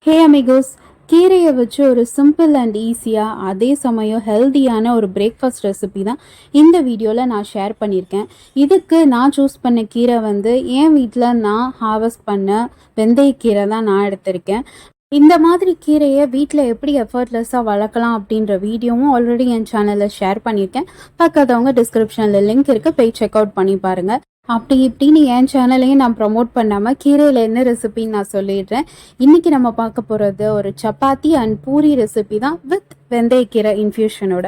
ஹே amigos, கீரையை வச்சு ஒரு சிம்பிள் அண்ட் ஈஸியாக அதே சமயம் ஹெல்த்தியான ஒரு பிரேக்ஃபாஸ்ட் ரெசிபி தான் இந்த வீடியோவில் நான் ஷேர் பண்ணியிருக்கேன். இதுக்கு நான் சூஸ் பண்ண கீரை வந்து என் வீட்டில் நான் ஹார்வெஸ்ட் பண்ண வெந்தயக்கீரை தான் நான் எடுத்திருக்கேன். இந்த மாதிரி கீரையை வீட்டில் எப்படி எஃபர்ட்லெஸ்ஸாக வளர்க்கலாம் அப்படின்ற வீடியோவும் ஆல்ரெடி என் சேனலில் ஷேர் பண்ணியிருக்கேன். பார்க்காதவங்க டிஸ்கிரிப்ஷனில் லிங்க் இருக்குது, போய் செக் அவுட் பண்ணி பாருங்கள். அப்படி இப்படின்னு என் சேனலையும் நான் ப்ரமோட் பண்ணாமல் கீரையில் என்ன ரெசிபின்னு நான் சொல்லிடுறேன். இன்றைக்கி நம்ம பார்க்க போகிறது ஒரு சப்பாத்தி அண்ட் பூரி ரெசிபி தான் வித் வெந்தயக்கீரை இன்ஃப்யூஷனோட.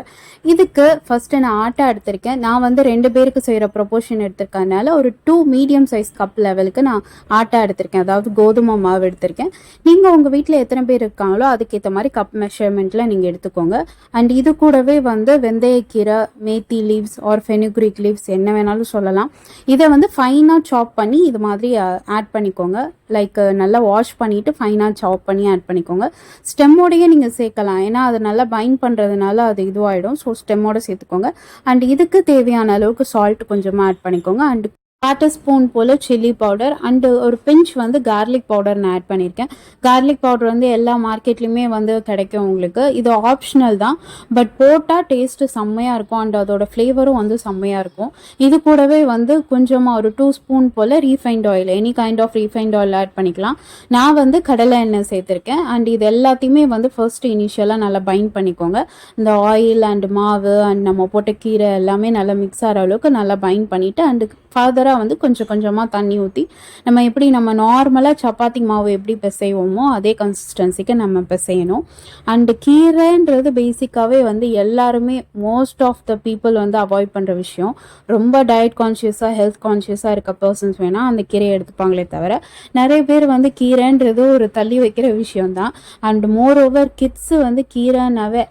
இதுக்கு ஃபஸ்ட்டு நான் ஆட்டை எடுத்திருக்கேன். நான் வந்து 2 பேருக்கு செய்கிற ப்ரொபோர்ஷன் எடுத்திருக்கனால ஒரு 2 மீடியம் சைஸ் கப் லெவலுக்கு நான் ஆட்டை எடுத்திருக்கேன், அதாவது கோதுமை மாவு எடுத்திருக்கேன். நீங்கள் உங்கள் வீட்டில் எத்தனை பேர் இருக்காங்களோ அதுக்கேற்ற மாதிரி கப் மெஷர்மெண்ட்டில் நீங்கள் எடுத்துக்கோங்க. அண்ட் இது கூடவே வந்து வெந்தயக்கீரை, methi leaves or fenugreek leaves என்ன வேணாலும் சொல்லலாம். இதை வந்து ஃபைனாக சாப் பண்ணி இது மாதிரி ஆட் பண்ணிக்கோங்க. லைக் நல்லா வாஷ் பண்ணிவிட்டு ஃபைனாக சாப் பண்ணி ஆட் பண்ணிக்கோங்க. ஸ்டெம்மோடையே நீங்கள் சேர்க்கலாம், ஏன்னா அது நல்லா பைண்ட் பண்ணுறதுனால அது இதுவாகிடும். ஸோ ஸ்டெம்மோடு சேர்த்துக்கோங்க. அண்ட் இதுக்கு தேவையான அளவுக்கு சால்ட் கொஞ்சமாக ஆட் பண்ணிக்கோங்க. அண்ட் 1/4 ஸ்பூன் போல் சில்லி பவுடர் அண்டு ஒரு பிஞ்ச் வந்து கார்லிக் பவுடர் நான் ஆட் பண்ணியிருக்கேன். கார்லிக் பவுடர் வந்து எல்லா மார்க்கெட்லேயுமே வந்து கிடைக்கும் உங்களுக்கு. இது ஆப்ஷனல் தான், பட் போட்டால் டேஸ்ட்டு செம்மையாக இருக்கும் அண்ட் அதோட ஃப்ளேவரும் வந்து செம்மையாக இருக்கும். இது கூடவே வந்து கொஞ்சமாக ஒரு 2 ஸ்பூன் போல் refined oil, any kind of refined oil add பண்ணிக்கலாம். நான் வந்து கடலை எண்ணெய் சேர்த்துருக்கேன். அண்ட் இது எல்லாத்தையுமே வந்து ஃபர்ஸ்ட்டு இனிஷியலாக நல்லா பைண்ட் பண்ணிக்கோங்க. இந்த ஆயில் அண்ட் மாவு அண்ட் நம்ம போட்ட கீரை எல்லாமே நல்லா மிக்ஸ் ஆகிற அளவுக்கு நல்லா பைண்ட் பண்ணிவிட்டு அண்டு ஃபர்தராக வந்து கொஞ்சம் கொஞ்சமாக தண்ணி ஊற்றி நம்ம நார்மலாக சப்பாத்தி மாவு எப்படி பிசைவோமோ அதே கன்சிஸ்டன்சிக்கு நம்ம பிசையணும். அண்டு கீரைன்றது பேசிக்காகவே வந்து எல்லாருமே மோஸ்ட் ஆஃப் த பீப்புள் வந்து அவாய்ட் பண்ணுற விஷயம். ரொம்ப டயட் கான்ஷியஸாக ஹெல்த் கான்ஷியஸாக இருக்க பர்சன்ஸ் வேணால் அந்த கீரையை எடுத்துப்பாங்களே தவிர நிறைய பேர் வந்து கீரைன்றது ஒரு தள்ளி வைக்கிற விஷயம்தான். அண்ட் மோர் ஓவர் கிட்ஸு வந்து கீரைனாவே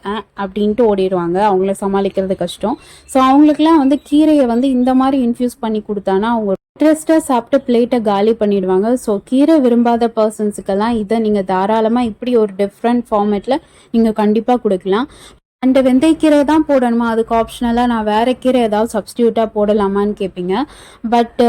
அப்படின்ட்டு ஓடிடுவாங்க, அவங்கள சமாளிக்கிறது கஷ்டம். ஸோ அவங்களுக்குலாம் வந்து கீரையை வந்து இந்த மாதிரி இன்ஃப்யூஸ் பண்ணி கொடுத்தானா அவங்க இன்ட்ரெஸ்டாக சாப்பிட்டு பிளேட்டை காலி பண்ணிடுவாங்க. ஸோ கீரை விரும்பாத பர்சன்ஸுக்கெல்லாம் இதை நீங்கள் தாராளமாக இப்படி ஒரு டிஃப்ரெண்ட் ஃபார்மேட்டில் நீங்கள் கண்டிப்பாக கொடுக்கலாம். அண்டு வெந்தயக்கீரை தான் போடணுமா, அதுக்கு ஆப்ஷனலாக நான் வேறு கீரை ஏதாவது சப்ஸ்டியூட்டாக போடலாமான்னு கேட்பீங்க. பட்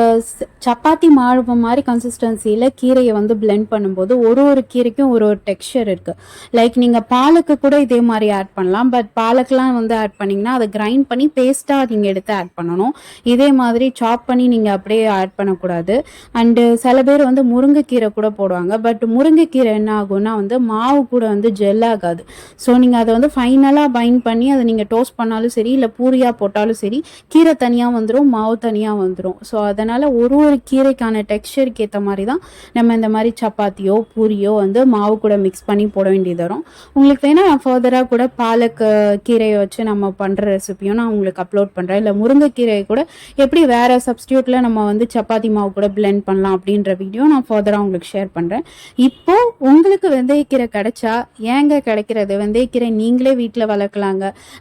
சப்பாத்தி மாவு மாதிரி கன்சிஸ்டன்சியில் கீரையை வந்து பிளெண்ட் பண்ணும்போது ஒரு கீரைக்கும் ஒரு டெக்ஸ்சர் இருக்குது. லைக் நீங்கள் பாலுக்கு கூட இதே மாதிரி ஆட் பண்ணலாம், பட் பாலுக்கெலாம் வந்து ஆட் பண்ணிங்கன்னா அதை கிரைண்ட் பண்ணி பேஸ்ட்டாக நீங்கள் எடுத்து ஆட் பண்ணணும். இதே மாதிரி சாப் பண்ணி நீங்கள் அப்படியே ஆட் பண்ணக்கூடாது. அண்டு சில பேர் வந்து முருங்கைக்கீரை கூட போடுவாங்க, பட் முருங்கைக்கீரை என்ன ஆகும்னா வந்து மாவு கூட வந்து ஜெல் ஆகாது. ஸோ நீங்கள் அதை வந்து ஃபைனலாக பைண்ட் பண்ணி அதை நீங்கள் டோஸ்ட் பண்ணாலும் சரி, இல்லை பூரியாக போட்டாலும் சரி, கீரை தனியாக வந்துடும், மாவு தனியாக வந்துடும். ஸோ அதனால் ஒரு கீரைக்கான டெக்ஸ்சருக்கு ஏற்ற மாதிரி தான் நம்ம இந்த மாதிரி சப்பாத்தியோ பூரியோ வந்து மாவு கூட மிக்ஸ் பண்ணி போட வேண்டியது வரும். உங்களுக்கு வேணால் நான் ஃபர்தராக கூட பாலக்கு கீரையை வச்சு நம்ம பண்ணுற ரெசிபியும் நான் உங்களுக்கு அப்லோட் பண்ணுறேன். இல்லை முருங்கைக்கீரையை கூட எப்படி வேறு சப்ஸ்டியூட்டில் நம்ம வந்து சப்பாத்தி மாவு கூட பிளெண்ட் பண்ணலாம் அப்படின்ற வீடியோ நான் ஃபர்தராக உங்களுக்கு ஷேர் பண்ணுறேன். இப்போது உங்களுக்கு வெந்தயக்கீரை கிடைச்சா, ஏங்க கிடைக்கிறது, வெந்தயக்கீரை நீங்களே வீட்டில் வளர்க்கலாங்க.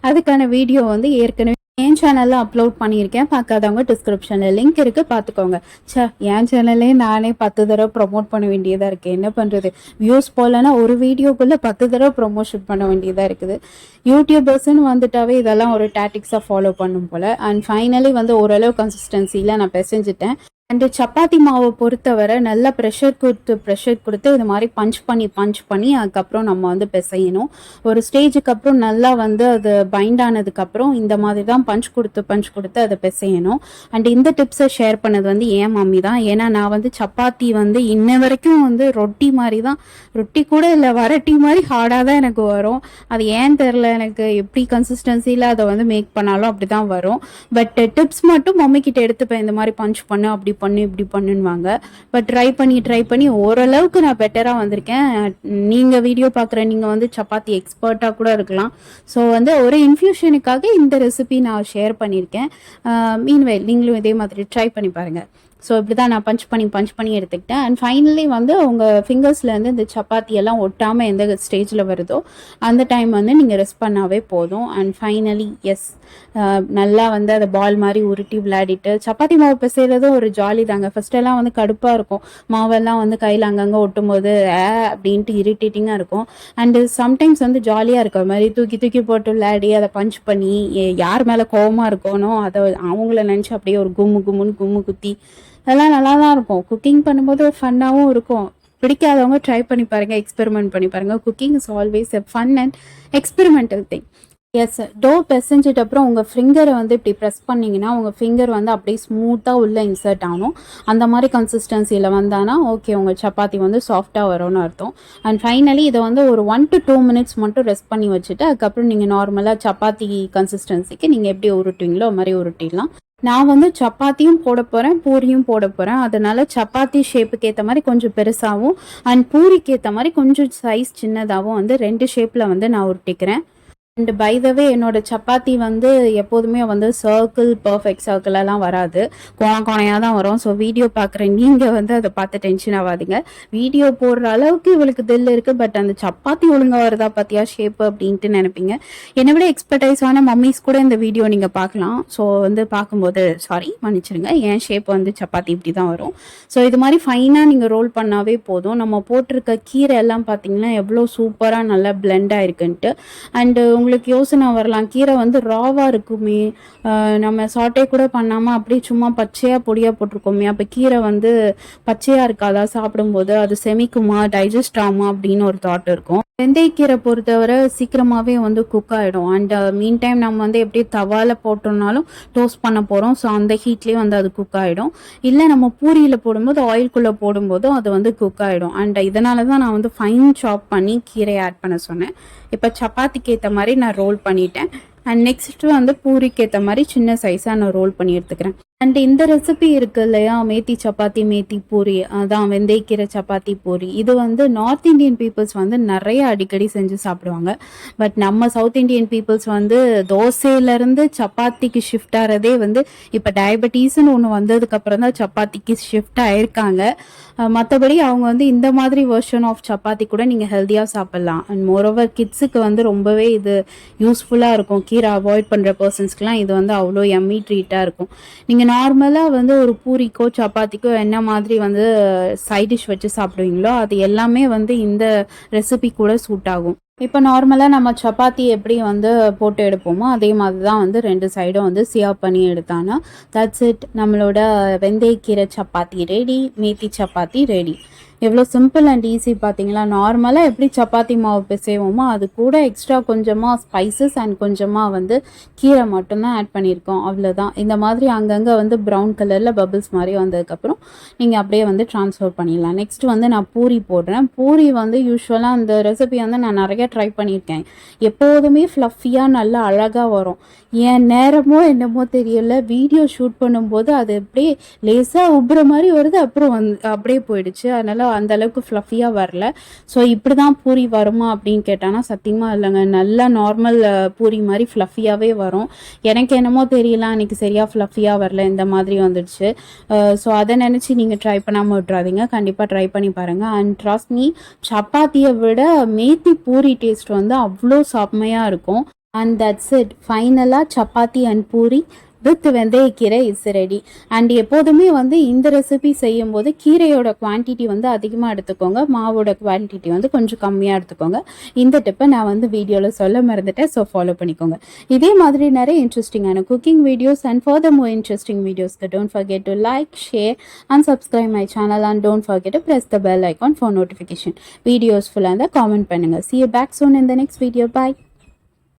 அதுக்கான வீடியோ வந்து ஏற்கனவே என் சேனலில் அப்லோட் பண்ணியிருக்கேன். பார்க்காதவங்க டிஸ்கிரிப்ஷனில் லிங்க் இருக்குது, பார்த்துக்கோங்க. என் சேனல்லே நானே 10 தடவை ப்ரொமோட் பண்ண வேண்டியதாக இருக்குது. என்ன பண்ணுறது, வியூஸ் போகலன்னா ஒரு வீடியோக்குள்ளே 10 தடவை ப்ரொமோஷன் பண்ண வேண்டியதாக இருக்குது. யூடியூபர்ஸ்ன்னு வந்துட்டாவே இதெல்லாம் ஒரு டாக்டிக்ஸாக ஃபாலோ பண்ணும் போல். அண்ட் ஃபைனலி வந்து ஓரளவு கன்சிஸ்டன்சியில் நான் பிசைஞ்சிட்டேன். அண்டு சப்பாத்தி மாவை பொறுத்தவரை நல்லா ப்ரெஷர் கொடுத்து இது மாதிரி பஞ்ச் பண்ணி அதுக்கப்புறம் நம்ம வந்து பிசையணும். ஒரு ஸ்டேஜுக்கு அப்புறம் நல்லா வந்து அது பைண்ட் ஆனதுக்கப்புறம் இந்த மாதிரி தான் பஞ்ச் கொடுத்து அதை பிசையணும். அண்ட் இந்த டிப்ஸை ஷேர் பண்ணது வந்து என் மம்மி தான். ஏன்னா நான் வந்து சப்பாத்தி வந்து இன்ன வரைக்கும் வந்து ரொட்டி மாதிரி தான், ரொட்டி கூட இல்லை வரட்டி மாதிரி ஹார்டாக தான் எனக்கு வரும். அது ஏன் தெரில, எனக்கு எப்படி கன்சிஸ்டன்சியில் அதை வந்து மேக் பண்ணாலும் அப்படி தான் வரும். பட் டிப்ஸ் மட்டும் மம்மி கிட்ட எடுத்துப்பேன், இந்த மாதிரி பஞ்ச் பண்ணு, அப்படி பண்ணு, இப்படி பண்ணுவாங்க. பட் ட்ரை பண்ணி ஓரளவுக்கு நான் பெட்டராக வந்திருக்கேன். நீங்கள் வீடியோ பார்க்குற நீங்கள் வந்து சப்பாத்தி எக்ஸ்பர்ட்டாக கூட இருக்கலாம். ஸோ வந்து ஒரு இன்ஃப்யூஷனுக்காக இந்த ரெசிபி நான் ஷேர் பண்ணியிருக்கேன். மீன்வைல் நீங்களும் இதே மாதிரி ட்ரை பண்ணி பாருங்கள். ஸோ இப்படி தான் நான் பஞ்ச் பண்ணி எடுத்துக்கிட்டேன். அண்ட் ஃபைனலி வந்து உங்கள் ஃபிங்கர்ஸ்லேருந்து இந்த சப்பாத்தி எல்லாம் ஒட்டாமல் எந்த ஸ்டேஜில் வருதோ அந்த டைம் வந்து நீங்கள் ரெஸ்ட் பண்ணாவே போதும். அண்ட் ஃபைனலி நல்லா வந்து அதை பால் மாதிரி உருட்டி விளையாடிட்டு சப்பாத்தி மாவு பிசைறதும் ஒரு ஜாலி தாங்க. ஃபஸ்ட்டெல்லாம் வந்து கடுப்பாக இருக்கும், மாவெல்லாம் வந்து கையில் அங்கங்கே ஒட்டும் போது அப்படின்ட்டு இரிட்டேட்டிங்காக இருக்கும். அண்டு சம்டைம்ஸ் வந்து ஜாலியாக இருக்க மாதிரி தூக்கி போட்டு விளையாடி அதை பஞ்ச் பண்ணி யார் மேலே கோவமாக இருக்கணும் அதை அவங்கள நினச்சி அப்படியே ஒரு கும்மு குத்தி அதெல்லாம் நல்லா தான் இருக்கும். குக்கிங் பண்ணும்போது ஃபன்னாகவும் இருக்கும். பிடிக்காதவங்க ட்ரை பண்ணி பாருங்கள், எக்ஸ்பெரிமெண்ட் பண்ணி பாருங்கள். Cooking is always a fun and experimental thing. Yes, dough பிசைஞ்சிட்டு அப்புறம் உங்கள் ஃபிங்கரை வந்து இப்படி ப்ரெஸ் பண்ணிங்கன்னா உங்கள் ஃபிங்கர் வந்து அப்படியே ஸ்மூத்தாக உள்ளே இன்சர்ட் ஆகணும். அந்த மாதிரி கன்சிஸ்டன்சியில் வந்தானா ஓகே, உங்கள் சப்பாத்தி வந்து சாஃப்டாக வரும்னு அர்த்தம். அண்ட் ஃபைனலி இதை வந்து ஒரு 1 to 2 minutes மட்டும் ரெஸ்ட் பண்ணி வச்சுட்டு அதுக்கப்புறம் நீங்கள் நார்மலாக சப்பாத்தி கன்சிஸ்டன்சிக்கு நீங்கள் எப்படி உருட்டுவீங்களோ அது மாதிரி உருட்டிடலாம். நான் வந்து சப்பாத்தியும் போட போகிறேன், பூரியும் போட போகிறேன். அதனால சப்பாத்தி ஷேப்புக்கு ஏற்ற மாதிரி கொஞ்சம் பெருசாகவும் அண்ட் பூரிக்கு ஏற்ற மாதிரி கொஞ்சம் சைஸ் சின்னதாகவும் வந்து 2 ஷேப்பில் வந்து நான் உருட்டிக்கிறேன். அண்ட் பை த வே என்னோட சப்பாத்தி வந்து எப்போதுமே வந்து சர்க்கிள், பர்ஃபெக்ட் சர்க்கிளெல்லாம் வராது, கோணையாக தான் வரும். ஸோ வீடியோ பார்க்குற நீங்கள் வந்து அதை பார்த்து டென்ஷன் ஆகாதீங்க. வீடியோ போடுற அளவுக்கு இவளுக்கு தில் இருக்குது, பட் அந்த சப்பாத்தி ஒழுங்காக வருதா பார்த்தியா ஷேப்பு அப்படின்ட்டு நினைப்பீங்க. என்னை விட எக்ஸ்பர்டைஸான மம்மிஸ் கூட இந்த வீடியோ நீங்கள் பார்க்கலாம். ஸோ வந்து பார்க்கும்போது மன்னிச்சிடுங்க, என் ஷேப் வந்து சப்பாத்தி இப்படி தான் வரும். ஸோ இது மாதிரி ஃபைனாக நீங்கள் ரோல் பண்ணாவே போதும். நம்ம போட்டிருக்க கீரை எல்லாம் பார்த்தீங்கன்னா எவ்வளோ சூப்பராக நல்லா பிளெண்ட் ஆயிருக்குன்ட்டு. அண்டு உங்களுக்கு யோசனை வரலாம், கீரை வந்து ராவாக இருக்குமே, நம்ம சாட்டே கூட பண்ணாமல் அப்படியே சும்மா பச்சையாக பொடியாக போட்டிருக்கோமே, அப்போ கீரை வந்து பச்சையாக இருக்காதா சாப்பிடும்போது, அது செமிக்குமா, டைஜஸ்ட் ஆகுமா அப்படின்னு ஒரு தாட் இருக்கும். வெந்தயக்கீரை பொறுத்தவரை சீக்கிரமாகவே வந்து குக் ஆகிடும். அண்ட் மீன் டைம் நம்ம வந்து எப்படி தவாவில் போட்டோம்னாலும் டோஸ்ட் பண்ண போகிறோம். ஸோ அந்த ஹீட்லேயே வந்து அது குக் ஆகிடும். இல்லை நம்ம பூரியில் போடும்போது ஆயில்குள்ளே போடும்போதும் அது வந்து குக் ஆகிடும். அண்ட் இதனால தான் நான் வந்து ஃபைன் சாப் பண்ணி கீரையை ஆட் பண்ண சொன்னேன். இப்போ சப்பாத்திக்கு ஏற்ற மாதிரி நான் ரோல் பண்ணிட்டேன். அண்ட் நெக்ஸ்ட்டு வந்து பூரிக்கு ஏற்ற மாதிரி சின்ன சைஸாக நான் ரோல் பண்ணி எடுத்துக்கிறேன். அண்ட் இந்த ரெசிபி இருக்குது இல்லையா, மேத்தி சப்பாத்தி, மேத்தி பூரி, அதான் வெந்தயக்கீரை சப்பாத்தி பூரி, இது வந்து நார்த் இந்தியன் பீப்புள்ஸ் வந்து நிறைய அடிக்கடி செஞ்சு சாப்பிடுவாங்க. பட் நம்ம சவுத் இந்தியன் பீப்புள்ஸ் வந்து தோசையிலேருந்து சப்பாத்திக்கு ஷிஃப்ட் ஆகிறதே வந்து இப்போ டயபெட்டிஸ்ன்னு ஒன்று வந்ததுக்கப்புறம் தான் சப்பாத்திக்கு ஷிஃப்ட் ஆயிருக்காங்க. மற்றபடி அவங்க வந்து இந்த மாதிரி வெர்ஷன் ஆஃப் சப்பாத்தி கூட நீங்கள் ஹெல்த்தியாக சாப்பிட்லாம். அண்ட் மோரோவர் கிட்ஸுக்கு வந்து ரொம்பவே இது யூஸ்ஃபுல்லாக இருக்கும். கீரை அவாய்ட் பண்ணுற பர்சன்ஸ்க்குலாம் இது வந்து அவ்வளோ எம்மி ட்ரீட்டாக இருக்கும். நீங்கள் நார்மலாக வந்து ஒரு பூரிக்கோ சப்பாத்திக்கோ என்ன மாதிரி வந்து சைட் டிஷ் வச்சு சாப்பிடுவீங்களோ அது எல்லாமே வந்து இந்த ரெசிபி கூட சூட் ஆகும். இப்போ நார்மலாக நம்ம சப்பாத்தி எப்படி வந்து போட்டு எடுப்போமோ அதே மாதிரி தான் வந்து 2 சைடும் வந்து சியாப் பண்ணி எடுத்தானா தட்ஸ் இட், நம்மளோட வெந்தயக்கீரை சப்பாத்தி ரெடி, மேத்தி சப்பாத்தி ரெடி. எவ்வளோ சிம்பிள் அண்ட் ஈஸி பார்த்தீங்களா. நார்மலாக எப்படி சப்பாத்தி மாவு பிசைவோமோ அது கூட எக்ஸ்ட்ரா கொஞ்சமாக ஸ்பைசஸ் அண்ட் கொஞ்சமாக வந்து கீரை மட்டும்தான் ஆட் பண்ணியிருக்கோம், அவ்வளோதான். இந்த மாதிரி அங்கங்கே வந்து ப்ரௌன் கலரில் பபிள்ஸ் மாதிரி வந்ததுக்கப்புறம் நீங்கள் அப்படியே வந்து ட்ரான்ஸ்ஃபர் பண்ணிடலாம். நெக்ஸ்ட் வந்து நான் பூரி போடுறேன். பூரி வந்து யூஸ்வலாக அந்த ரெசிபி வந்து நான் நிறைய ட்ரை பண்ணியிருக்கேன். எப்போதுமே ஃப்ளஃபியாக நல்லா அழகாக வரும். என் நேரமோ என்னமோ தெரியல, வீடியோ ஷூட் பண்ணும்போது அது அப்படியே லேசாக உப்புற மாதிரி வருது, அப்புறம் அப்படியே போயிடுச்சு. அதனால் அந்த அளவுக்கு ஃப்ளஃபியாக வரல. ஸோ இப்படி தான் பூரி வருமா அப்படின்னு கேட்டானா சத்தியமாக இல்லைங்க, நல்லா நார்மல் பூரி மாதிரி ஃப்ளஃபியாகவே வரும். எனக்கு என்னமோ தெரியல, அன்றைக்கி சரியாக ஃப்ளஃபியாக வரல, இந்த மாதிரி வந்துடுச்சு. ஸோ அதை நினச்சி நீங்கள் ட்ரை பண்ணாமல் விட்றாதீங்க, கண்டிப்பாக ட்ரை பண்ணி பாருங்கள். அண்ட் ட்ரஸ்ட் மீ, சப்பாத்தியை விட மேத்தி பூரி டேஸ்ட் வந்து அவ்வளோ செம்மையாக இருக்கும். அண்ட் தட்ஸ் இட், ஃபைனலாக சப்பாத்தி அண்ட் பூரி வித் வெந்தயக்கீரை இஸ் ரெடி. அண்ட் எப்போதுமே வந்து இந்த ரெசிபி செய்யும்போது கீரையோட குவான்டிட்டி வந்து அதிகமாக எடுத்துக்கோங்க, மாவோட குவான்டிட்டி வந்து கொஞ்சம் கம்மியாக எடுத்துக்கோங்க. இந்த டிப்பை நான் வந்து வீடியோவில் சொல்ல மறந்துட்டேன், ஸோ ஃபாலோ பண்ணிக்கோங்க. இதே மாதிரி நிறைய இன்ட்ரெஸ்டிங்கான cooking videos and further more interesting வீடியோஸ்க்கு don't forget to like, share and subscribe my channel, and don't forget to press the bell icon for notification. Videos ஃபுல்லாக இருந்தால் காமெண்ட் பண்ணுங்கள். See you back soon in the next video. Bye.